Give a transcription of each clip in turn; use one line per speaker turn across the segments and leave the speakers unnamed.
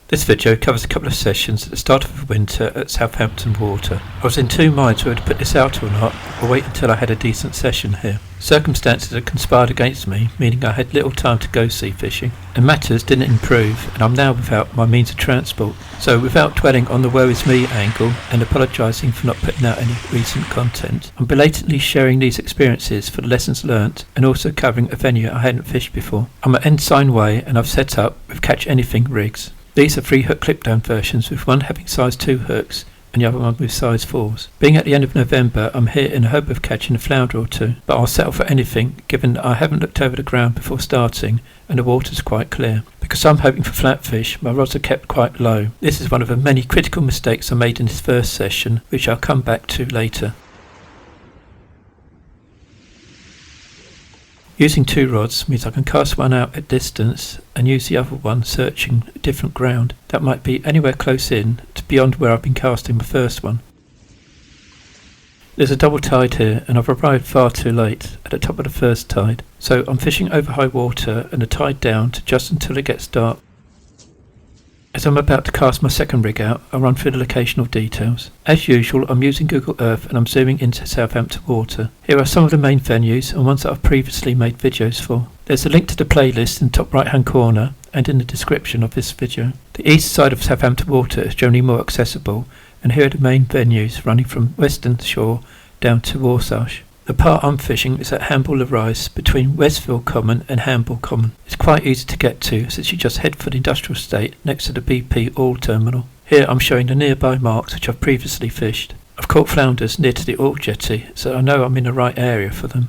This video covers a couple of sessions at the start of the winter at Southampton Water. I was in two minds whether to put this out or not, or wait until I had a decent session here. Circumstances had conspired against me, meaning I had little time to go sea fishing, and matters didn't improve, and I'm now without my means of transport. So without dwelling on the woe is me angle and apologising for not putting out any recent content, I'm belatedly sharing these experiences for the lessons learnt and also covering a venue I hadn't fished before. I'm at Ensign Way and I've set up with Catch Anything rigs. These are 3-hook clip-down versions, with one having size 2 hooks and the other one with size 4s. Being at the end of November, I'm here in the hope of catching a flounder or two, but I'll settle for anything given that I haven't looked over the ground before starting and the water's quite clear. Because I'm hoping for flatfish, my rods are kept quite low. This is one of the many critical mistakes I made in this first session, which I'll come back to later. Using two rods means I can cast one out at distance and use the other one searching different ground that might be anywhere close in to beyond where I've been casting the first one. There's a double tide here and I've arrived far too late at the top of the first tide, so I'm fishing over high water and the tide down to just until it gets dark. As I'm about to cast my second rig out, I'll run through the locational details. As usual, I'm using Google Earth and I'm zooming into Southampton Water. Here are some of the main venues and ones that I've previously made videos for. There's a link to the playlist in the top right hand corner and in the description of this video. The east side of Southampton Water is generally more accessible, and here are the main venues running from Western Shore down to Warsash. The part I'm fishing is at Hamble-le-Rice between Westville Common and Hamble Common. It's quite easy to get to since you just head for the industrial estate next to the BP oil terminal. Here I'm showing the nearby marks which I've previously fished. I've caught flounders near to the oil jetty, so I know I'm in the right area for them.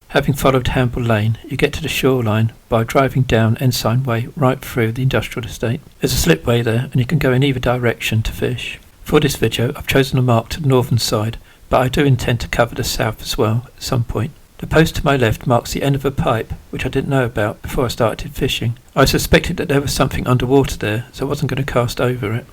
Having followed Hamble Lane, you get to the shoreline by driving down Ensign Way right through the industrial estate. There's a slipway there and you can go in either direction to fish. For this video I've chosen a mark to the northern side, but I do intend to cover the south as well at some point. The post to my left marks the end of a pipe, which I didn't know about before I started fishing. I suspected that there was something underwater there, so I wasn't going to cast over it.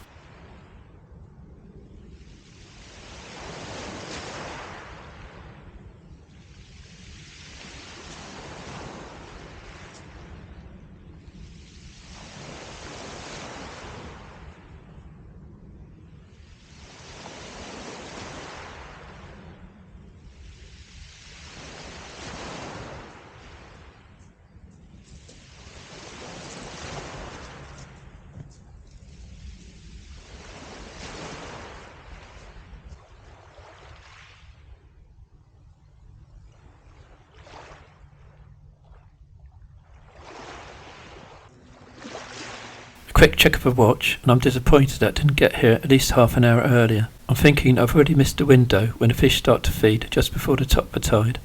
Quick check of the watch and I'm disappointed that I didn't get here at least half an hour earlier. I'm thinking I've already missed the window when the fish start to feed just before the top of the tide.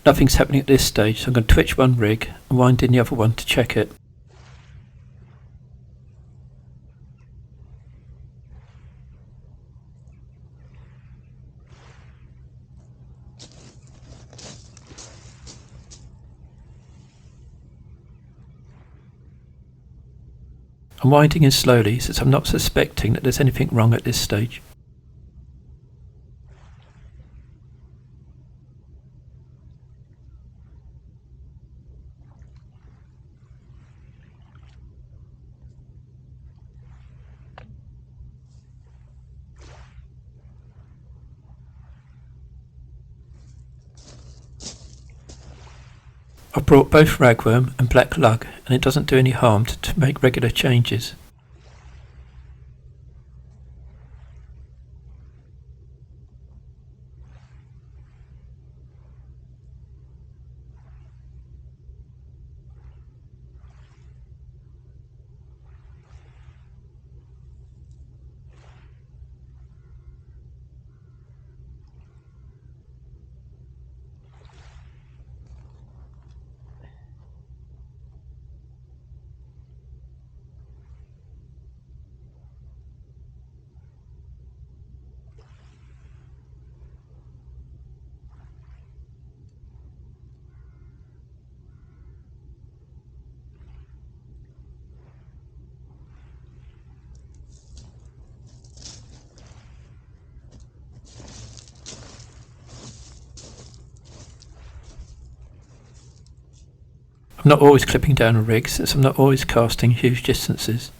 Nothing's happening at this stage, so I'm going to twitch one rig and wind in the other one to check it. I'm winding in slowly since I'm not suspecting that there's anything wrong at this stage. I've brought both ragworm and black lug and it doesn't do any harm to make regular changes. I'm not always clipping down a rig since I'm not always casting huge distances.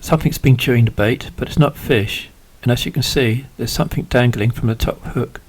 Something's been chewing the bait, but it's not fish, and as you can see, there's something dangling from the top hook.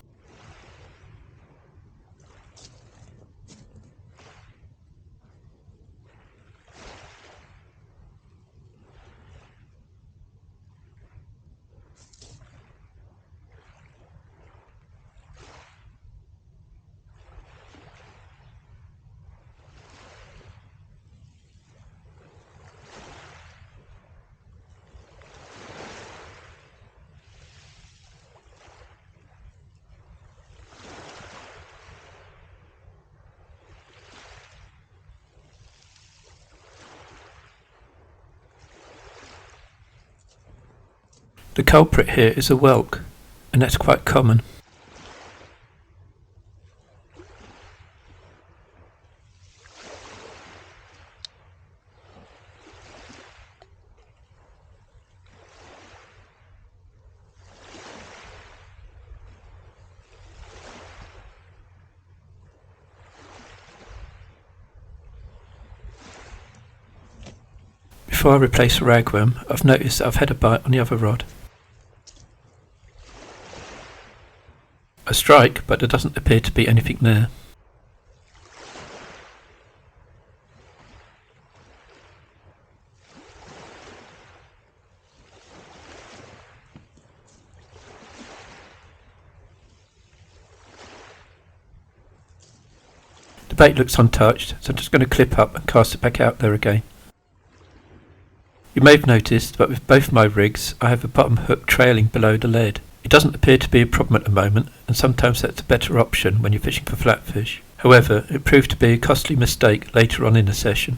The culprit here is a whelk, and that's quite common. Before I replace the ragworm, I've noticed that I've had a bite on the other rod. A strike, but there doesn't appear to be anything there. The bait looks untouched, so I'm just going to clip up and cast it back out there again. You may have noticed, but with both my rigs, I have a bottom hook trailing below the lead. It doesn't appear to be a problem at the moment, and sometimes that's a better option when you're fishing for flatfish. However, it proved to be a costly mistake later on in the session.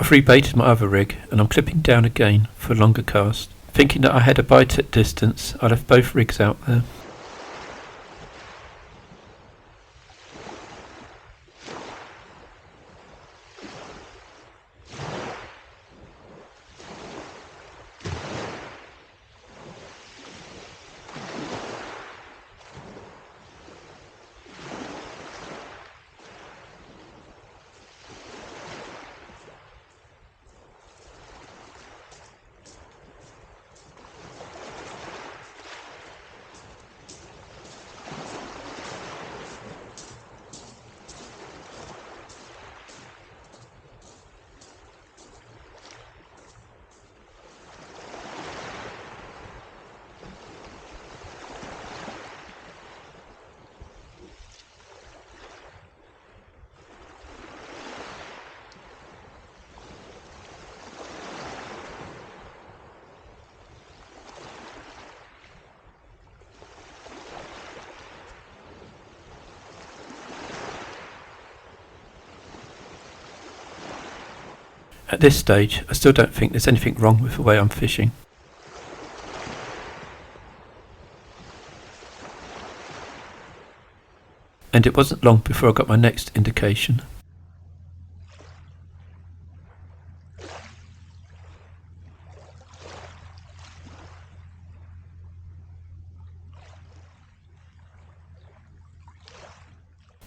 I've rebaited my other rig and I'm clipping down again for a longer cast. Thinking that I had a bite at distance, I left both rigs out there. At this stage, I still don't think there's anything wrong with the way I'm fishing. And it wasn't long before I got my next indication.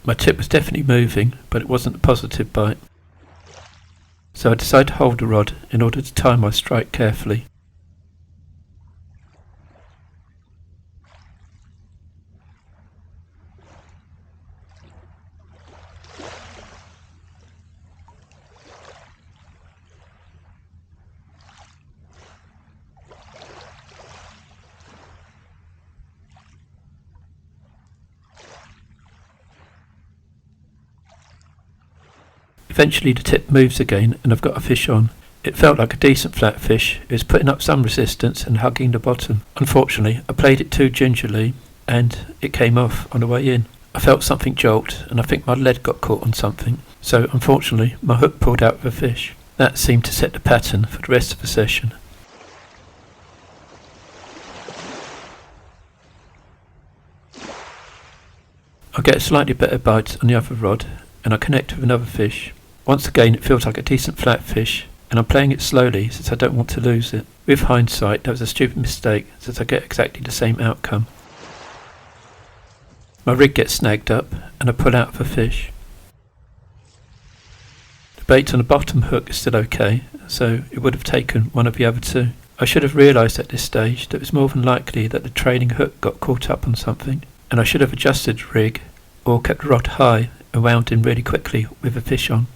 My tip was definitely moving, but it wasn't a positive bite. So I decided to hold the rod in order to time my strike carefully. Eventually the tip moves again and I've got a fish on. It felt like a decent flat fish. It was putting up some resistance and hugging the bottom. Unfortunately, I played it too gingerly and it came off on the way in. I felt something jolt and I think my lead got caught on something. So unfortunately, my hook pulled out of a fish. That seemed to set the pattern for the rest of the session. I get a slightly better bite on the other rod and I connect with another fish. Once again it feels like a decent flat fish and I'm playing it slowly since I don't want to lose it. With hindsight that was a stupid mistake since I get exactly the same outcome. My rig gets snagged up and I pull out of a fish. The bait on the bottom hook is still okay, so it would have taken one of the other two. I should have realised at this stage that it was more than likely that the trailing hook got caught up on something and I should have adjusted the rig or kept the rod high and wound in really quickly with a fish on.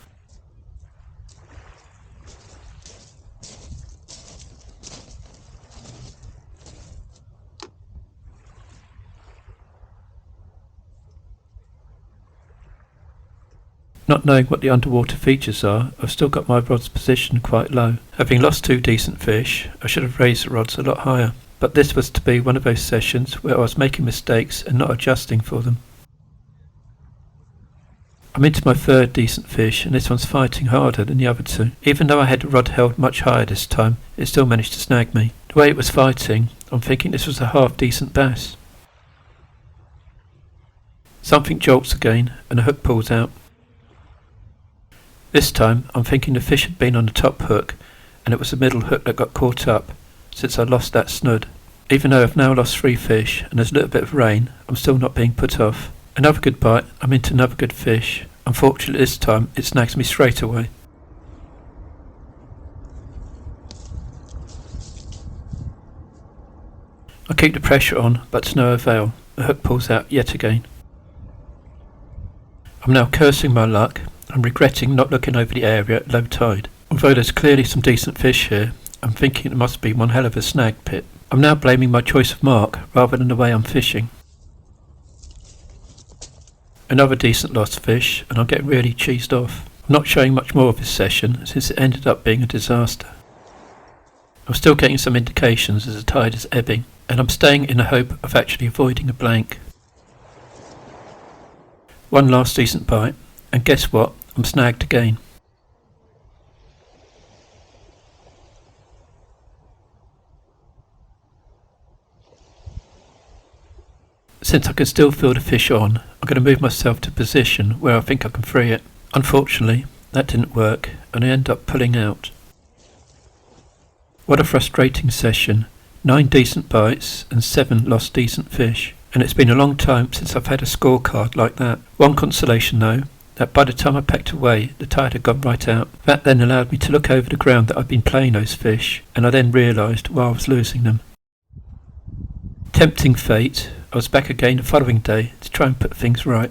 Not knowing what the underwater features are, I've still got my rod's position quite low. Having lost two decent fish, I should have raised the rods a lot higher, but this was to be one of those sessions where I was making mistakes and not adjusting for them. I'm into my third decent fish and this one's fighting harder than the other two. Even though I had the rod held much higher this time, it still managed to snag me. The way it was fighting, I'm thinking this was a half decent bass. Something jolts again and the hook pulls out. This time I'm thinking the fish had been on the top hook and it was the middle hook that got caught up since I lost that snood. Even though I've now lost 3 fish and there's a little bit of rain, I'm still not being put off. Another good bite, I'm into another good fish. Unfortunately this time it snags me straight away. I keep the pressure on but to no avail. The hook pulls out yet again. I'm now cursing my luck. I'm regretting not looking over the area at low tide. Although there's clearly some decent fish here, I'm thinking it must be one hell of a snag pit. I'm now blaming my choice of mark rather than the way I'm fishing. Another decent lost fish and I'm getting really cheesed off. I'm not showing much more of this session since it ended up being a disaster. I'm still getting some indications as the tide is ebbing and I'm staying in the hope of actually avoiding a blank. One last decent bite. And guess what? I'm snagged again. Since I can still feel the fish on, I'm going to move myself to a position where I think I can free it. Unfortunately, that didn't work and I end up pulling out. What a frustrating session. 9 decent bites and 7 lost decent fish. And it's been a long time since I've had a scorecard like that. One consolation though, that by the time I packed away, the tide had gone right out. That then allowed me to look over the ground that I'd been playing those fish, and I then realised why I was losing them. Tempting fate, I was back again the following day to try and put things right.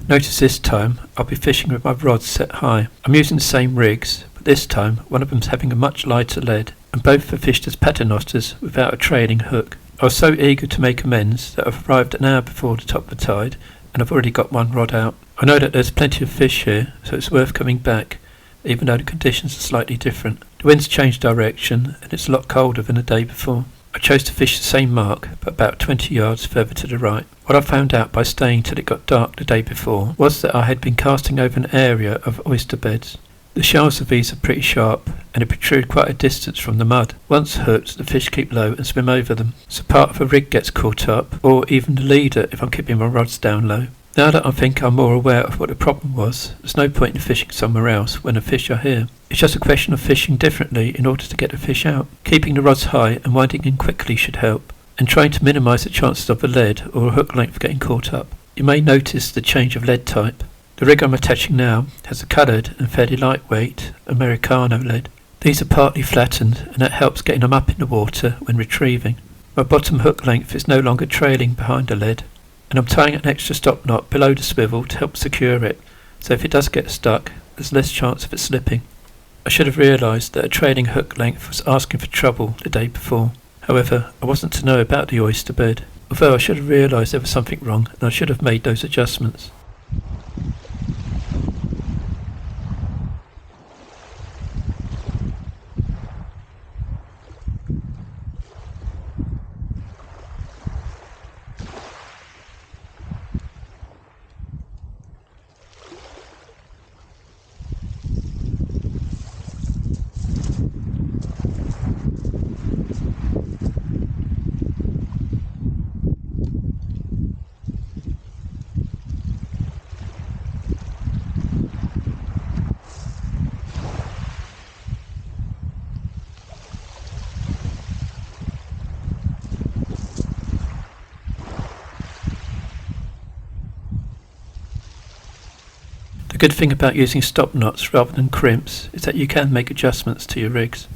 Notice this time, I'll be fishing with my rods set high. I'm using the same rigs, but this time one of them's having a much lighter lead, and both are fished as paternosters without a trailing hook. I was so eager to make amends that I've arrived an hour before the top of the tide, and I've already got one rod out. I know that there's plenty of fish here, so it's worth coming back, even though the conditions are slightly different. The wind's changed direction, and it's a lot colder than the day before. I chose to fish the same mark, but about 20 yards further to the right. What I found out by staying till it got dark the day before was that I had been casting over an area of oyster beds. The shells of these are pretty sharp, and they protrude quite a distance from the mud. Once hooked, the fish keep low and swim over them, so part of a rig gets caught up, or even the leader if I'm keeping my rods down low. Now that I think I'm more aware of what the problem was, there's no point in fishing somewhere else when the fish are here. It's just a question of fishing differently in order to get the fish out. Keeping the rods high and winding in quickly should help, and trying to minimise the chances of a lead or a hook length getting caught up. You may notice the change of lead type. The rig I'm attaching now has a coloured and fairly lightweight Americano lead. These are partly flattened, and that helps getting them up in the water when retrieving. My bottom hook length is no longer trailing behind the lead, and I'm tying an extra stop knot below the swivel to help secure it, so if it does get stuck, there's less chance of it slipping. I should have realised that a trailing hook length was asking for trouble the day before. However, I wasn't to know about the oyster bed, although I should have realised there was something wrong, and I should have made those adjustments. The good thing about using stop knots rather than crimps is that you can make adjustments to your rigs.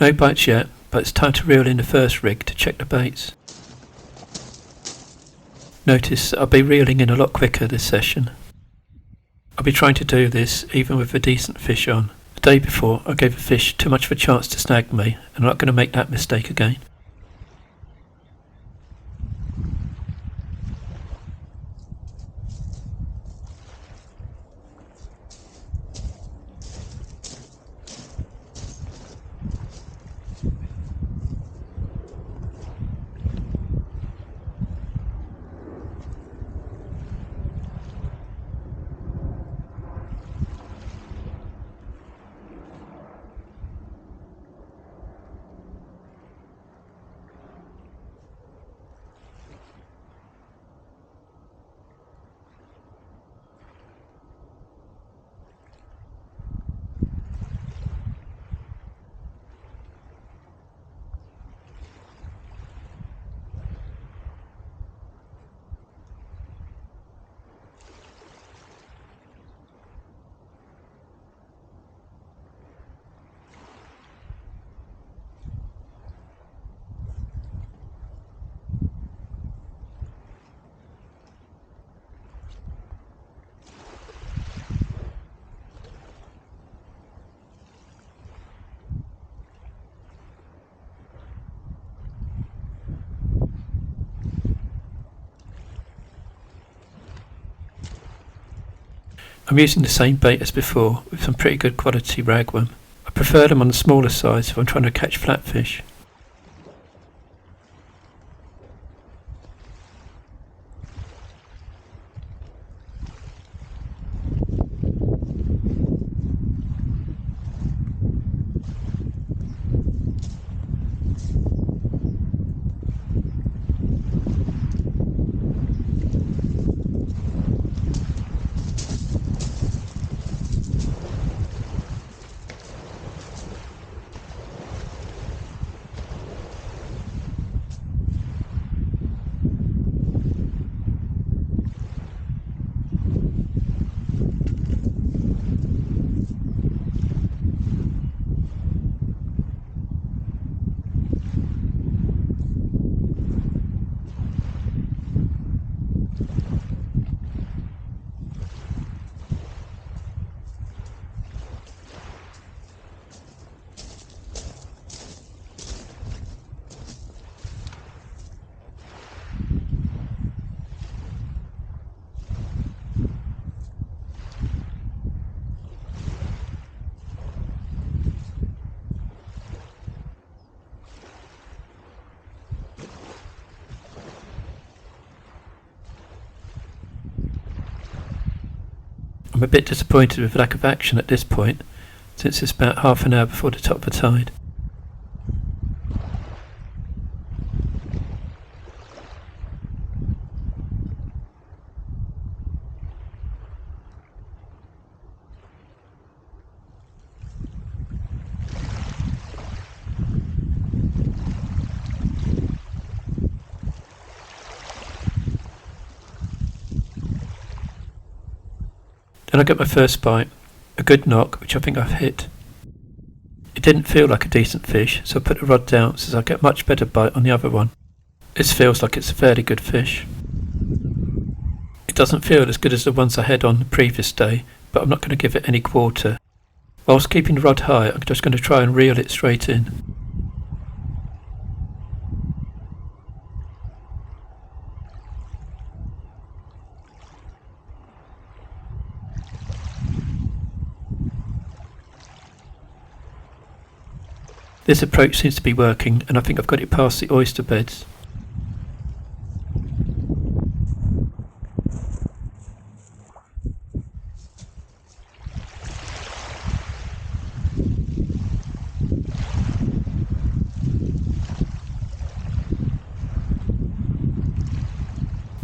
No bites yet, but it's time to reel in the first rig to check the baits. Notice I'll be reeling in a lot quicker this session. I'll be trying to do this even with a decent fish on. The day before I gave a fish too much of a chance to snag me, and I'm not going to make that mistake again. I'm using the same bait as before with some pretty good quality ragworm. I prefer them on the smaller size if I'm trying to catch flatfish. I'm a bit disappointed with the lack of action at this point, since it's about half an hour before the top of the tide. Then I get my first bite, a good knock which I think I've hit. It didn't feel like a decent fish, so I put the rod down so I get much better bite on the other one. This feels like it's a fairly good fish. It doesn't feel as good as the ones I had on the previous day, but I'm not going to give it any quarter. Whilst keeping the rod high, I'm just going to try and reel it straight in. This approach seems to be working, and I think I've got it past the oyster beds.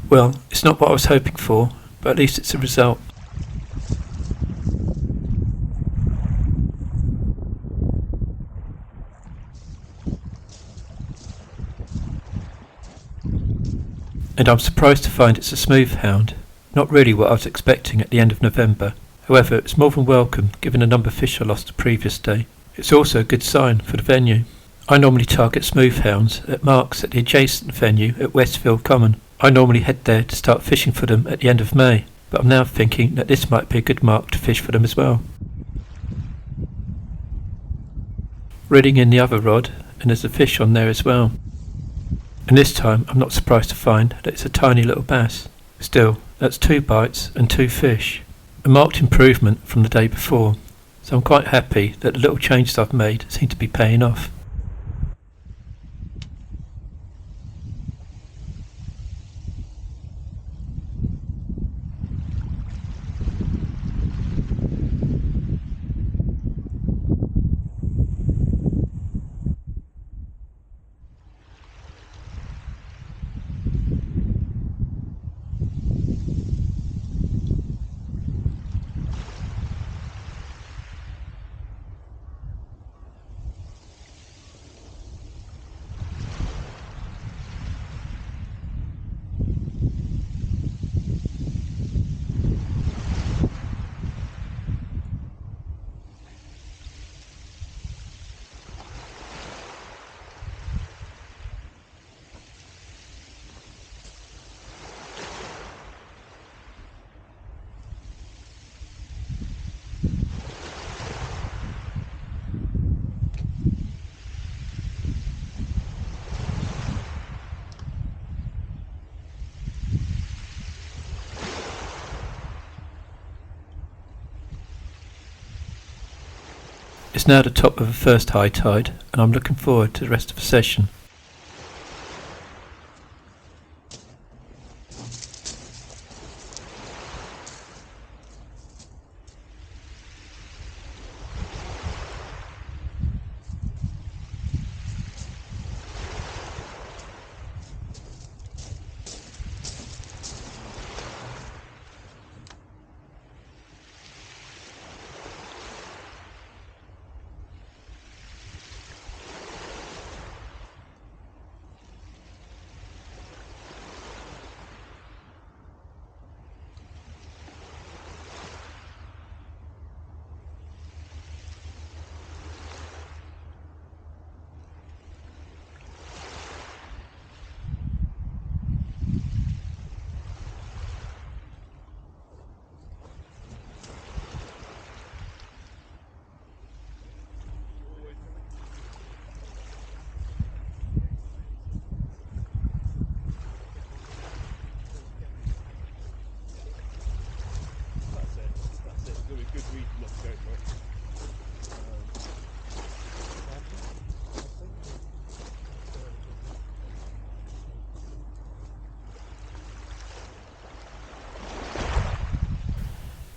Well, it's not what I was hoping for, but at least it's a result. And I'm surprised to find it's a smooth hound, not really what I was expecting at the end of November. However, it's more than welcome given the number of fish I lost the previous day. It's also a good sign for the venue. I normally target smooth hounds at marks at the adjacent venue at Westfield Common. I normally head there to start fishing for them at the end of May, but I'm now thinking that this might be a good mark to fish for them as well. Reeling in the other rod, and there's a fish on there as well. And this time I'm not surprised to find that it's a tiny little bass. Still, that's 2 bites and 2 fish. A marked improvement from the day before, so I'm quite happy that the little changes I've made seem to be paying off. It's now the top of the first high tide, and I'm looking forward to the rest of the session.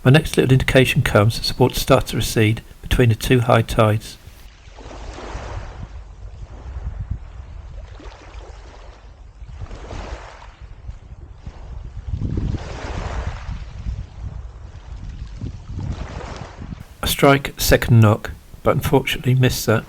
My next little indication comes as the water starts to recede between the two high tides. I strike a second knock, but unfortunately miss that.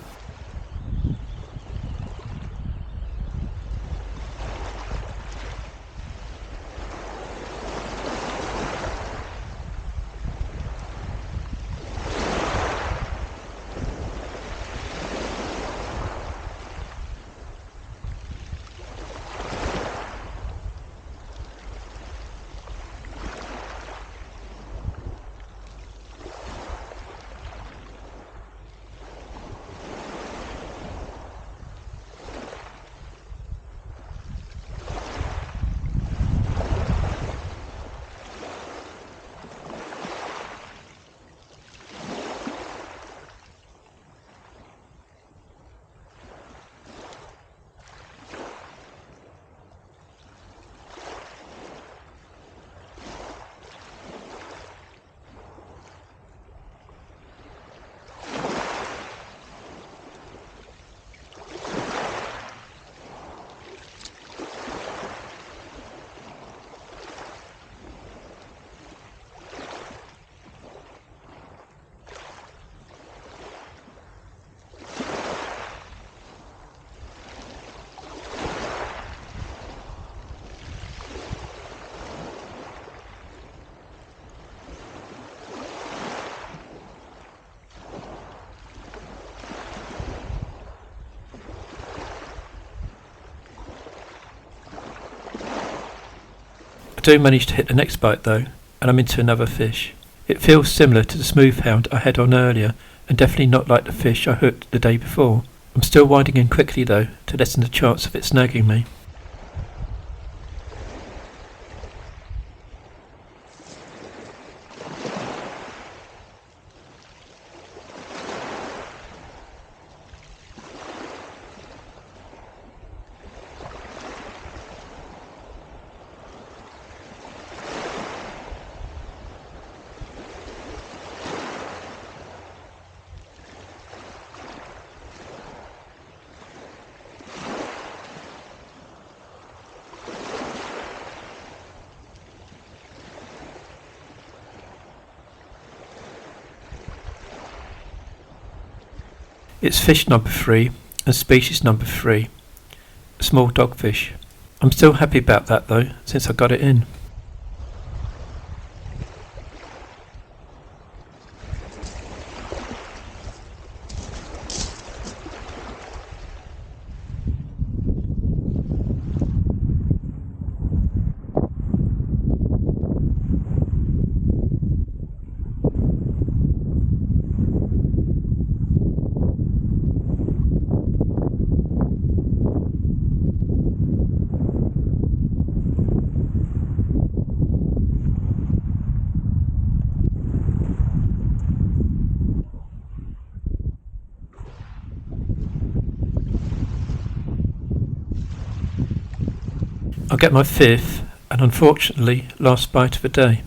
I do manage to hit the next bite though, and I'm into another fish. It feels similar to the smooth hound I had on earlier, and definitely not like the fish I hooked the day before. I'm still winding in quickly though, to lessen the chance of it snagging me. It's fish number 3 and species number 3, a small dogfish. I'm still happy about that though, since I got it in. I'll get my fifth and unfortunately last bite of the day.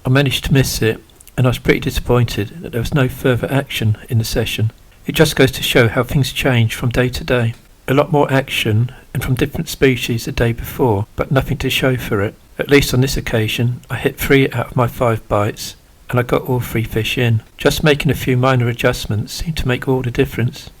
I managed to miss it, and I was pretty disappointed that there was no further action in the session. It just goes to show how things change from day to day. A lot more action and from different species the day before, but nothing to show for it. At least on this occasion I hit 3 out of my 5 bites and I got all 3 fish in. Just making a few minor adjustments seemed to make all the difference.